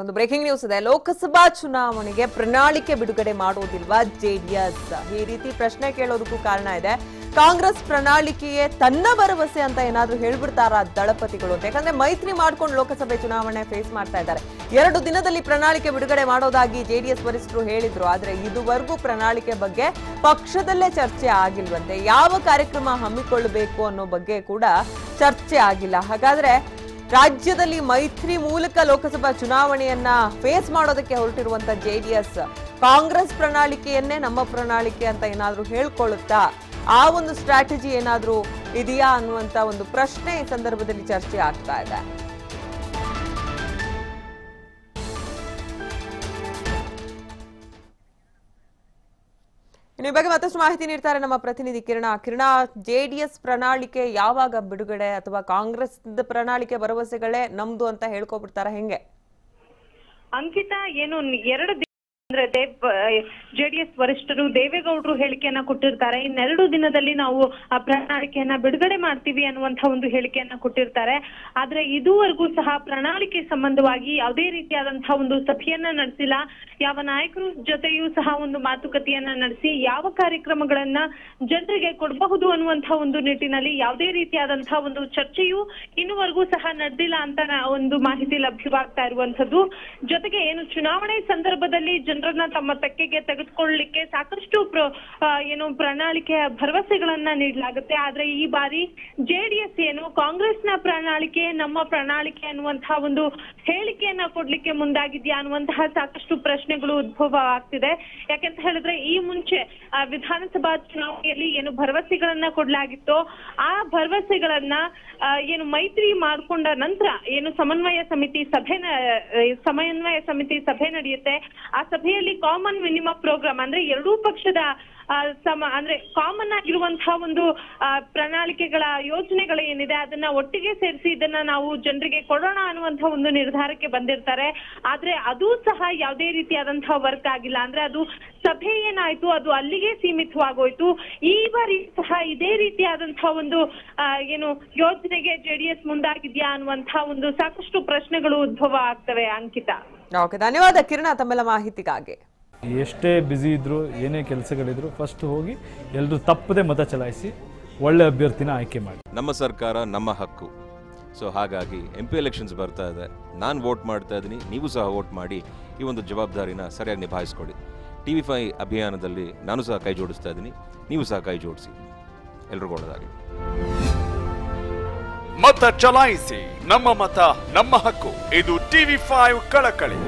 ಒಂದು breaking news ಇದೆ. ಲೋಕಸಭಾ ಚುನಾವಣೆಗೆ ಪ್ರಣಾಳಿಕೆ ಬಿಡುಗಡೆ ಮಾಡೋದಿಲ್ವಾ ಜೆಡಿಎಸ್? ಈ ರೀತಿ ಪ್ರಶ್ನೆ ಕೇಳೋದಕ್ಕೂ ಕಾರಣ ಇದೆ. ಕಾಂಗ್ರೆಸ್ ಪ್ರಣಾಳಿಕೆಯೇ ತನ್ನ ಭರವಸೆ ಅಂತ ಏನಾದ್ರೂ ಹೇಳ್ಬಿಡ್ತಾರಾ ದಳಪತಿಗಳು ಅಂತ? ಯಾಕಂದ್ರೆ ಮೈತ್ರಿ ಮಾಡ್ಕೊಂಡು ಲೋಕಸಭೆ ಚುನಾವಣೆ ಫೇಸ್ ಮಾಡ್ತಾ ಇದ್ದಾರೆ. 2 ದಿನದಲ್ಲಿ ಪ್ರಣಾಳಿಕೆ ಬಿಡುಗಡೆ ಮಾಡೋದಾಗಿ ಜೆಡಿಎಸ್ ವರಿಷ್ಠರು ಹೇಳಿದ್ರು. ಆದ್ರೆ ಇದುವರೆಗೂ ಪ್ರಣಾಳಿಕೆ ಬಗ್ಗೆ ಪಕ್ಷದಲ್ಲೇ ಚರ್ಚೆ ಆಗಿಲ್ವಂತೆ. ಯಾವ ಕಾರ್ಯಕ್ರಮ ಹಮ್ಮಿಕೊಳ್ಳಬೇಕು ಅನ್ನೋ ಬಗ್ಗೆ ಕೂಡ ಚರ್ಚೆ ಆಗಿಲ್ಲ. ಹಾಗಾದ್ರೆ ರಾಜ್ಯದಲ್ಲಿ ಮೈತ್ರಿ ಮೂಲಕ ಲೋಕಸಭಾ ಚುನಾವಣೆಯನ್ನ ಫೇಸ್ ಮಾಡೋದಕ್ಕೆ ಹೊರಟಿರುವಂತ ಜೆಡಿಎಸ್ ಕಾಂಗ್ರೆಸ್ ಪ್ರಣಾಳಿಕೆಯನ್ನೇ ನಮ್ಮ ಪ್ರಣಾಳಿಕೆ ಅಂತ ಏನಾದ್ರೂ ಹೇಳ್ಕೊಳ್ಳುತ್ತಾ? ಆ ಒಂದು ಸ್ಟ್ರಾಟಜಿ ಏನಾದ್ರೂ ಇದೆಯಾ ಅನ್ನುವಂತ ಒಂದು ಪ್ರಶ್ನೆ ಈ ಸಂದರ್ಭದಲ್ಲಿ ಚರ್ಚೆ ಆಗ್ತಾ ಇದೆ. ಇನ್ನು ಈ ಬಗ್ಗೆ ಮತ್ತಷ್ಟು ಮಾಹಿತಿ ನೀಡ್ತಾರೆ ನಮ್ಮ ಪ್ರತಿನಿಧಿ ಕಿರಣ. ಜೆಡಿಎಸ್ ಪ್ರಣಾಳಿಕೆ ಯಾವಾಗ ಬಿಡುಗಡೆ, ಅಥವಾ ಕಾಂಗ್ರೆಸ್ ಪ್ರಣಾಳಿಕೆ ಭರವಸೆಗಳೇ ನಮ್ದು ಅಂತ ಹೇಳ್ಕೊಬಿಡ್ತಾರ ಹೆಂಗೆ? ಅಂಕಿತಾ, ಏನು 2 ಅಂದ್ರೆ ಜೆಡಿಎಸ್ ವರಿಷ್ಠರು ದೇವೇಗೌಡರು ಹೇಳಿಕೆಯನ್ನ ಕೊಟ್ಟಿರ್ತಾರೆ. 2 ದಿನದಲ್ಲಿ ನಾವು ಆ ಪ್ರಣಾಳಿಕೆಯನ್ನ ಬಿಡುಗಡೆ ಮಾಡ್ತೀವಿ ಅನ್ನುವಂತಹ ಒಂದು ಹೇಳಿಕೆಯನ್ನ ಕೊಟ್ಟಿರ್ತಾರೆ. ಆದ್ರೆ ಇದುವರೆಗೂ ಸಹ ಪ್ರಣಾಳಿಕೆ ಸಂಬಂಧವಾಗಿ ಯಾವುದೇ ರೀತಿಯಾದಂತಹ ಒಂದು ಸಭೆಯನ್ನ ನಡೆಸಿಲ್ಲ. ಯಾವ ನಾಯಕರ ಜೊತೆಯೂ ಸಹ ಒಂದು ಮಾತುಕತೆಯನ್ನ ನಡೆಸಿ ಯಾವ ಕಾರ್ಯಕ್ರಮಗಳನ್ನ ಜನರಿಗೆ ಕೊಡಬಹುದು ಅನ್ನುವಂತಹ ಒಂದು ನಿಟ್ಟಿನಲ್ಲಿ ಯಾವುದೇ ರೀತಿಯಾದಂತಹ ಒಂದು ಚರ್ಚೆಯು ಇನ್ನುವರೆಗೂ ಸಹ ನಡೆದಿಲ್ಲ ಅಂತ ಒಂದು ಮಾಹಿತಿ ಲಭ್ಯವಾಗ್ತಾ ಇರುವಂತದ್ದು. ಜೊತೆಗೆ ಏನು ಚುನಾವಣೆ ಸಂದರ್ಭದಲ್ಲಿ ಜನರನ್ನ ತಮ್ಮ ತೆಕ್ಕೆಗೆ ತೆಗೆದುಕೊಳ್ಳಲಿಕ್ಕೆ ಸಾಕಷ್ಟು ಪ್ರಣಾಳಿಕೆಯ ಭರವಸೆಗಳನ್ನ ನೀಡಲಾಗುತ್ತೆ. ಆದ್ರೆ ಈ ಬಾರಿ ಜೆಡಿಎಸ್ ಏನು ಕಾಂಗ್ರೆಸ್ನ ಪ್ರಣಾಳಿಕೆ ನಮ್ಮ ಪ್ರಣಾಳಿಕೆ ಅನ್ನುವಂತಹ ಒಂದು ಹೇಳಿಕೆಯನ್ನ ಕೊಡ್ಲಿಕ್ಕೆ ಮುಂದಾಗಿದ್ಯಾ ಅನ್ನುವಂತಹ ಸಾಕಷ್ಟು ಪ್ರಶ್ನೆಗಳು ಉದ್ಭವ ಆಗ್ತಿದೆ. ಯಾಕೆಂತ ಹೇಳಿದ್ರೆ ಈ ಮುಂಚೆ ವಿಧಾನಸಭಾ ಚುನಾವಣೆಯಲ್ಲಿ ಏನು ಭರವಸೆಗಳನ್ನ ಕೊಡ್ಲಾಗಿತ್ತೋ ಆ ಭರವಸೆಗಳನ್ನ ಏನು ಮೈತ್ರಿ ಮಾಡ್ಕೊಂಡ ನಂತರ ಏನು ಸಮನ್ವಯ ಸಮಿತಿ ಸಭೆ ನಡೆಯುತ್ತೆ. ಆ ಸಭೆಯಲ್ಲಿ ಕಾಮನ್ ಮಿನಿಮಮ್ ಪ್ರೋಗ್ರಾಮ್ ಅಂದ್ರೆ ಎರಡೂ ಪಕ್ಷದ ಅಂದ್ರೆ ಕಾಮನ್ ಆಗಿರುವಂತಹ ಒಂದು ಪ್ರಣಾಳಿಕೆಗಳ ಯೋಜನೆಗಳು ಏನಿದೆ ಅದನ್ನ ಒಟ್ಟಿಗೆ ಸೇರಿಸಿ ಇದನ್ನ ನಾವು ಜನರಿಗೆ ಕೊಡೋಣ ಅನ್ನುವಂತಹ ಒಂದು ನಿರ್ಧಾರಕ್ಕೆ ಬಂದಿರ್ತಾರೆ. ಆದ್ರೆ ಅದು ಸಹ ಯಾವುದೇ ರೀತಿಯಾದಂತಹ ವರ್ಕ್ ಆಗಿಲ್ಲ. ಅಂದ್ರೆ ಅದು ಸಭೆ ಏನಾಯ್ತು ಅದು ಅಲ್ಲಿಗೆ ಸೀಮಿತವಾಗೋಯ್ತು. ಈ ಬಾರಿ ಸಹ ಇದೇ ರೀತಿಯಾದಂತಹ ಒಂದು ಏನು ಯೋಜನೆಗೆ ಜೆಡಿಎಸ್ ಮುಂದಾಗಿದ್ಯಾ ಅನ್ನುವಂತಹ ಒಂದು ಸಾಕಷ್ಟು ಪ್ರಶ್ನೆಗಳು ಉದ್ಭವ ಆಗ್ತವೆ. ಅಂಕಿತಾ, ಓಕೆ, ಧನ್ಯವಾದ ಕಿರಣ ತಮ್ಮೆಲ್ಲ ಮಾಹಿತಿಗಾಗಿ. ಎಷ್ಟೇ ಬ್ಯುಸಿ ಇದ್ರು, ಏನೇ ಕೆಲಸಗಳಿದ್ರು, ಫಸ್ಟ್ ಹೋಗಿ ಎಲ್ಲರೂ ತಪ್ಪದೆ ಮತ ಚಲಾಯಿಸಿ ಒಳ್ಳೆ ಅಭ್ಯರ್ಥಿನ ಆಯ್ಕೆ ಮಾಡಿ. ನಮ್ಮ ಸರ್ಕಾರ ನಮ್ಮ ಹಕ್ಕು. ಸೊ ಹಾಗಾಗಿ MP ಎಲೆಕ್ಷನ್ಸ್ ಬರ್ತಾ ಇದೆ. ನಾನು ವೋಟ್ ಮಾಡ್ತಾ ಇದ್ದೀನಿ, ನೀವು ಸಹ ವೋಟ್ ಮಾಡಿ ಈ ಒಂದು ಜವಾಬ್ದಾರಿನ ಸರಿಯಾಗಿ ನಿಭಾಯಿಸ್ಕೊಡಿ. TV5 ಅಭಿಯಾನದಲ್ಲಿ ನಾನು ಸಹ ಕೈ ಜೋಡಿಸ್ತಾ ಇದ್ದೀನಿ, ನೀವು ಸಹ ಕೈ ಜೋಡಿಸಿ. ಎಲ್ರಿಗೂ ಒಳ್ಳೆಯದಾಗಲಿ. ಮತ ಚಲಾಯಿಸಿ, ನಮ್ಮ ಮತ ನಮ್ಮ ಹಕ್ಕು. ಇದು TV5 ಕಳಕಳಿ.